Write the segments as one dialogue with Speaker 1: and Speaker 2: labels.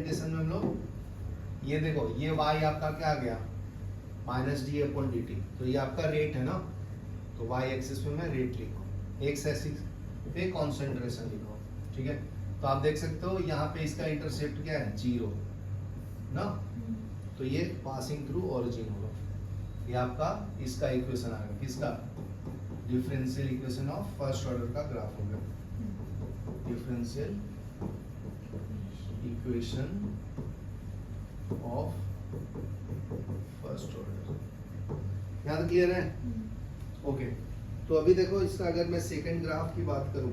Speaker 1: में हम लोग ये देखो, ये y आपका क्या आ गया -d/dt, तो ये आपका रेट है ना, तो y एक्सिस पे मैं रेट लिखूँ, x एक्सिस पे कॉन्सेंट्रेशन लिखो, ठीक है। तो आप देख सकते हो यहाँ पे इसका इंटरसेप्ट क्या है 0 ना, तो ये पासिंग थ्रू ओरिजिन होगा। ये आपका इसका इक्वेशन आ गया, किसका, differential equation of first order का ग्राफ हो गया, differential equation of first order. यहाँ तक क्लियर है? ओके। तो अभी देखो इसका अगर मैं सेकंड ग्राफ की बात करूं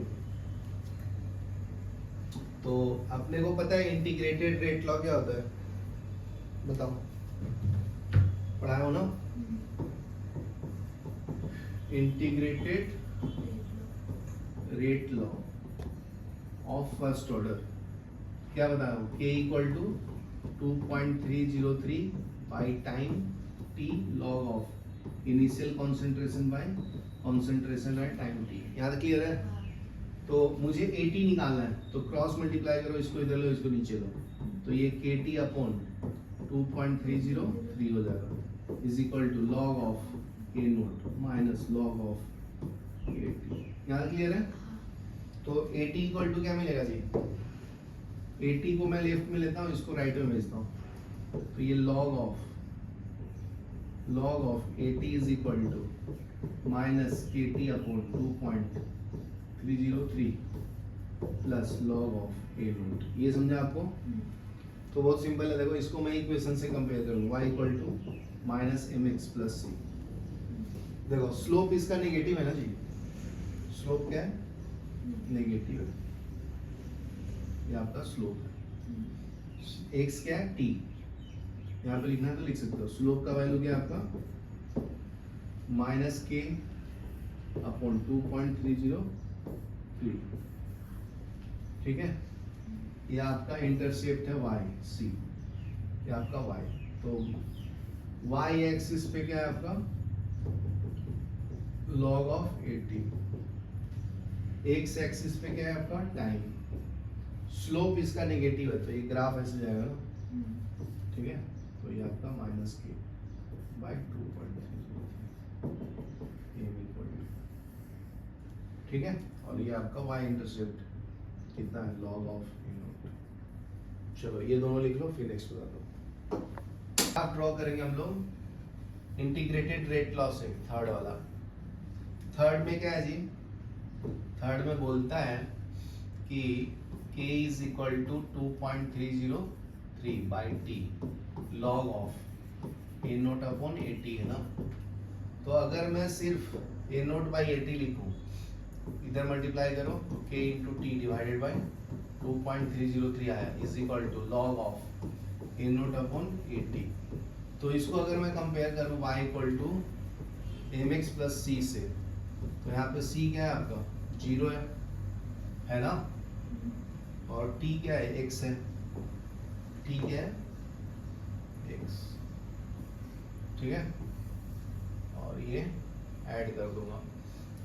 Speaker 1: तो अपने को पता है इंटीग्रेटेड रेट लॉ क्या होता है, बताओ, पढ़ाया हो ना? Integrated rate law of first order क्या बताया हूँ, k equal to 2.303 by time t log of initial concentration by concentration at time t। यहाँ तक क्लियर है? तो मुझे 80 निकालना है, तो क्रॉस मल्टीप्लाई करो, इसको इधर लो, इसको नीचे लो, तो ये kt अपॉन 2.303 हो जाएगा, is equal to log of k naught minus log of 80। यहाँ तक क्लियर है? तो 80 इक्वल टू क्या मिलेगा जी, 80 को मैं लेफ्ट में लेता हूँ, इसको राइट में भेजता हूँ, तो ये log of 80 is equal to minus kt upon 2.303 plus log of a naught. ये समझा आपको? तो बहुत सिंपल है, देखो इसको मैं इक्वेशन से कंपेयर करूँगा, y equal to minus mx plus c। देखो स्लोप इसका नेगेटिव है ना जी, स्लोप क्या है, नेगेटिव है, ये आपका स्लोप है, x क्या है t, यहाँ पे लिखना है तो लिख सकते हो, स्लोप का वैल्यू क्या है आपका माइनस k अपॉन 2.303, ठीक है। ये आपका इंटरसेप्ट है y c, ये आपका y, तो y एक्सिस पे क्या है आपका log ऑफ 80, x एक्सिस पे क्या है आपका टाइम, स्लोप इसका नेगेटिव है तो ये ग्राफ ऐसे जाएगा ना, ठीक है। तो ये आपका माइनस के बाई 2.3, ठीक है। और ये आपका y इंटरसेप्ट कितना है, log ऑफ a नोट। चलो ये दोनों लिख लो, फिर नेक्स्ट बता दो। आप ड्रॉ करेंगे हम लोग इंटीग्रेटेड रेट लॉ से, थर्ड वाला। थर्ड में क्या है जी, थर्ड में बोलता है कि k is equal to 2.303 by t log of a naught upon 80 है ना। तो अगर मैं सिर्फ ए नोट बाई 80 लिखूं, इधर मल्टीप्लाई करो तो k into t divided by 2.303 आया, is equal to log of a naught upon 80। तो इसको अगर मैं कंपेयर करूं y equal to mx plus c से, तो यहाँ पे c क्या है आपका 0 है ना, और t क्या है x है, t क्या है x, ठीक है। और ये ऐड कर दूंगा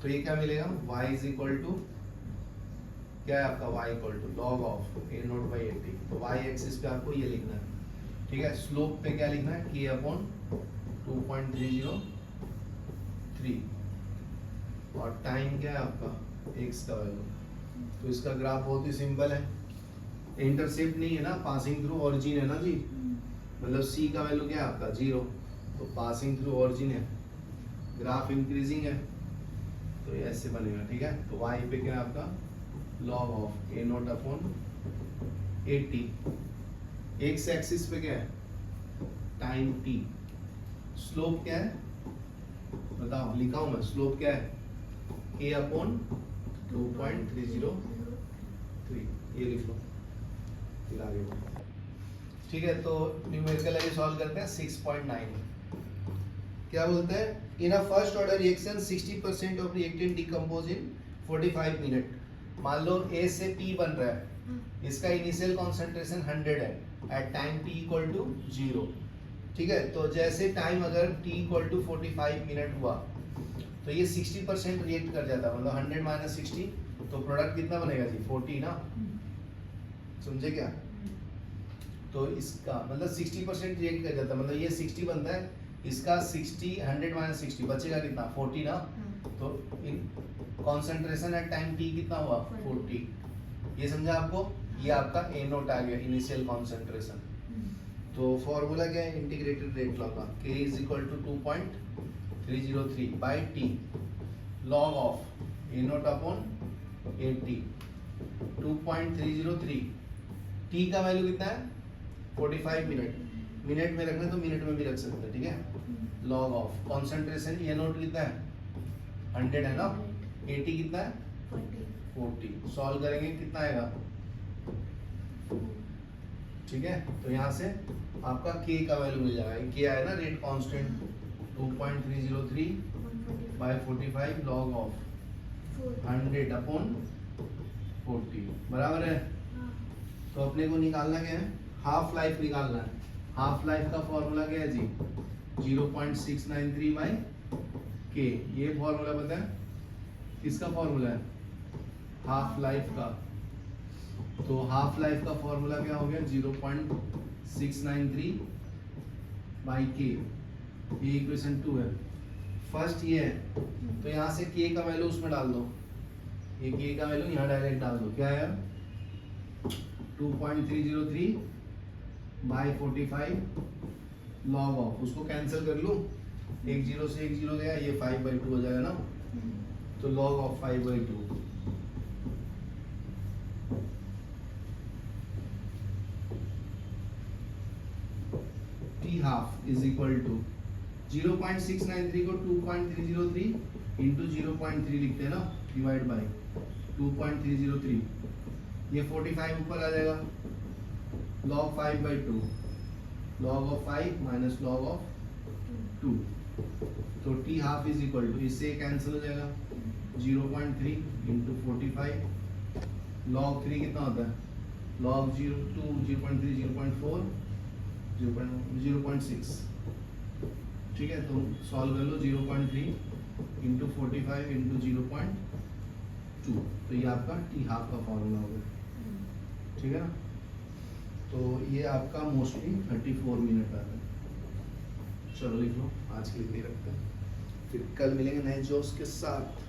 Speaker 1: तो ये क्या मिलेगा, y इज इक्वल टू क्या है आपका, y equal to log of a naught by 80। तो y एक्सिस पे आपको ये लिखना है, ठीक है। स्लोप पे क्या लिखना है, k अपॉन 2.303, और टाइम क्या है आपका x का वैल्यू। तो इसका ग्राफ बहुत ही सिंपल है, इंटरसेप्ट नहीं है ना, पासिंग थ्रू ओरिजिन है ना जी, मतलब c का वैल्यू क्या है आपका 0, तो पासिंग थ्रू ओरिजिन है, ग्राफ इंक्रीजिंग है, तो ये ऐसे बनेगा, ठीक है। तो y पे क्या है आपका log of a note upon 80, x axis पे क्या है टाइम t, स्लोप क्या है बताओ, लिखा हूं मैं, स्लोप क्या है k अपॉन 2.303, ये लिख लो, फिर आगे बढ़ो, ठीक है। तो न्यूमेरिकल आगे सॉल्व करते हैं 6.9। क्या बोलते हैं, in a first order reaction 60% of reactant decompose in 45 minute. मान लो A से P बन रहा है, इसका इनिशियल कॉन्सेंट्रेशन 100 है, at time t equal to 0, ठीक है। तो जैसे टाइम अगर t इक्वल टू 45 मिनट हुआ तो ये 60% रिएक्ट कर जाता है, मतलब 100 माइनस 60, तो प्रोडक्ट कितना बनेगा जी 40 ना, समझे क्या। तो इसका मतलब 60% रिएक्ट कर जाता है, मतलब ये 60 बनता है, इसका 60 100 माइनस 60 बचेगा कितना 40 ना। तो in concentration at time T कितना हुआ 40। ये समझा आपको? ये आपका ए नोट आ गया, इनिशियल कॉन्सेंट्रेशन। तो फॉर्मूला क्या है इंटीग्रेटेड रेट लॉ का? K is equal to 2.303 by t log of a naught upon a t. 2.303 t का वैल्यू कितना है 45 मिनट, मिनट में रखना तो मिनट में भी रख सकते हैं, ठीक है। Log of concentration A note कितना है 100 है ना, ए टी कितना है 40। सॉल्व करेंगे कितना आएगा, ठीक है। तो यहाँ से आपका K का वैल्यू मिल जाएगा, K आया ना rate constant 2.303 by 45 log of 100 upon 40 बराबर है। तो अपने को निकालना क्या है, हाफ लाइफ निकालना है। हाफ लाइफ का फॉर्मूला क्या है जी 0.693 बाय K। ये फॉर्मूला पता है किसका फॉर्मूला है, हाफ लाइफ का। तो हाफ लाइफ का फॉर्मूला क्या हो गया 0.693 बाई K। ये इक्वेशन 2 है, फर्स्ट ये है। तो यहाँ से K का वैल्यू उसमें डाल दो, ये K का वैल्यू यहाँ डायरेक्ट डाल दो, क्या है 2.303 बाई 45 लॉग ऑफ, उसको कैंसिल कर लो, एक जीरो से एक जीरो गया, ये 5/2 हो जाएगा ना। तो log of 5/2 t half is equal to 0.693 को 2.303 इंटू 0.3 लिखते हैं ना, डिवाइड बाय 2.303, ये 45 ऊपर आ जाएगा, log 5/2, log of 5 minus log of 2। तो t half is equal to, इससे कैंसिल हो जाएगा 0.3 इंटू 45, log 3 कितना होता है, log 2 0.3 0.4 0.6, ठीक है। तो सॉल्व कर लो 0.3 इंटू 45 इंटू 0.2, तो ये आपका टी हाफ का फॉर्मूला होगा, ठीक है ना। तो ये आपका मोस्टली 34 मिनट आता है। चलो लिख लो, आज के लिए रखते हैं, फिर कल मिलेंगे नए जोश के साथ।